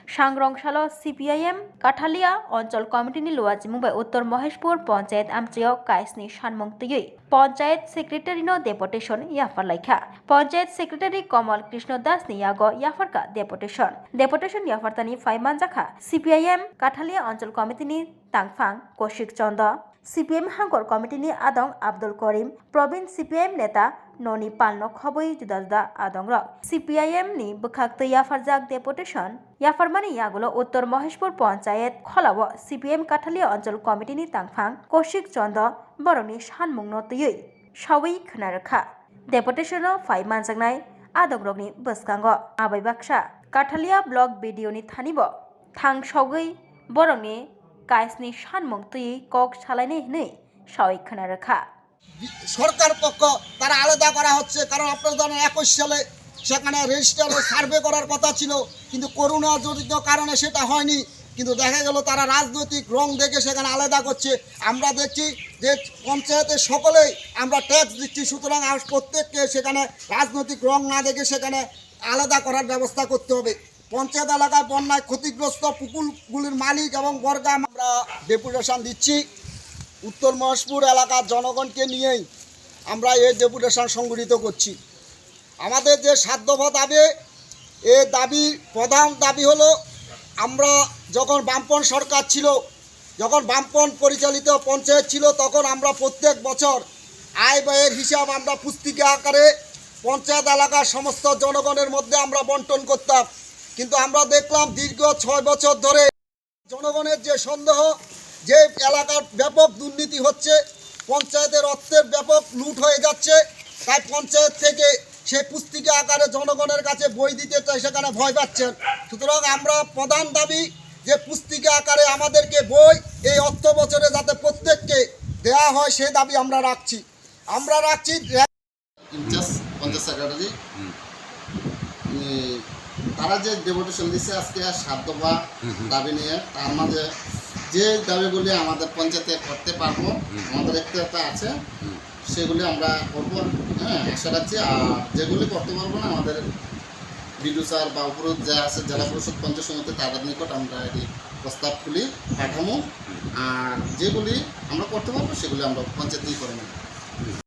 सांग्रंशालो CPIM काठालिया अंचल कमिटिनि लुवाजि मुंबाइ उत्तर Maheshpur panchayat आमचियाव काइसनि सानमंग तयै panchayat सेक्रेटारिनो deputation याफारलाइखा panchayat secretary कमल Krishna दासनि यागो याफारका deputation याफारतानि फाइमानजाखा CPIM काठालिया अंचल कमिटिनि तांगफां कौशिक चंद CPIM हांगर कमिटिनि आदं Abdul करीम Praveen CPIM नेता ननि पालनो खबै जुदा जुदा आदं रक CPIM नि बखाक्तै याफारजाक डेपुटेशन याफारमानि यागुलो उत्तर महेशपुर पंचायत खलाव CPIM काठालिया अंचल कमिटिनि तांगफां कौशिक चंद बरनि सानमुंनो तयै सावै खोनारखा डेपुटेशनो फाइमानजाकनाय आदं रकनि बसकांगो आबै बाक्सा काठालिया ब्लक भिडिअनि थानिबो थांसावगै बरनि काइसनि सानमुंग तयै কক सालायनाय हनै सावै खोनारखा সরকার পক্ষ তারা আলাদা করা হচ্ছে কারণ আপনারা জানেন 21 সালে সেখানে রেজিস্টারে সার্ভে করার কথা ছিল কিন্তু করোনা জনিত কারণে সেটা হয়নি কিন্তু দেখা গেল তারা রাজনৈতিক রং দেখে সেখানে আলাদা করছে আমরা দেখছি যে পঞ্চায়েতের সকলেই আমরা ট্যাক্স দিচ্ছি সুতরাং প্রত্যেককে সেখানে রাজনৈতিক রং না দেখে সেখানে আলাদা করার ব্যবস্থা করতে হবে পঞ্চায়েত এলাকায় বন্যায় ক্ষতিগ্রস্ত পুকুরগুলির মালিক এবং বর্গা আমরা ডেপুটেশন দিচ্ছি উত্তর মহেশপুর এলাকার জনগণকে নিয়েই আমরা এই ডেপুটেশন সংগঠিত করছি আমাদের যে 7 দফা দাবি এই দাবি প্রধান দাবি হলো আমরা যখন বামপন সরকার ছিল যখন বামপন পরিচালিত পঞ্চায়েত ছিল তখন আমরা প্রত্যেক বছর আয় ব্যয়ের হিসাব আমরা পুস্তিকা আকারে পঞ্চায়েত এলাকার সমস্ত জনগণের মধ্যে আমরা বন্টন করতাম কিন্তু আমরা দেখলাম দীর্ঘ 6 বছর ধরে জনগণের যে সন্দেহ যে এলাকার ব্যাপক দুর্নীতি হচ্ছে পঞ্চায়েতের অর্থের ব্যাপক লুট হয়ে যাচ্ছে তাই পঞ্চায়েত থেকে সেই পুস্তিকা আকারে জনগণের কাছে বই দিতে চাই সেখানে ভয় পাচ্ছেন সুতরাং আমরা প্রধান দাবি যে পুস্তিকা আকারে আমাদেরকে বই এই অর্থ বছরে যাতে প্রত্যেককে দেওয়া হয় সেই দাবি আমরা রাখছি পঞ্চায়েত সেক্রেটারি তারা যে ডেপুটেশন দিচ্ছে আজকে 7 দফা দাবি নিয়ে তার মাঝে যে দাবিগুলি আমাদের পঞ্চায়েতে করতে পারবো আমাদের একটা আছে সেগুলি আমরা করবো আশা রাখছি আর যেগুলি করতে পারবো না আমাদের বিডিও স্যার বা উপরোধ যা আছে জেলা পরিষদ পঞ্চায়েত সমিতি তাদের নিকট আমরা এই প্রস্তাবগুলি পাঠাবো আর যেগুলি আমরা করতে পারবো সেগুলি আমরা পঞ্চায়েতেই করে নেব।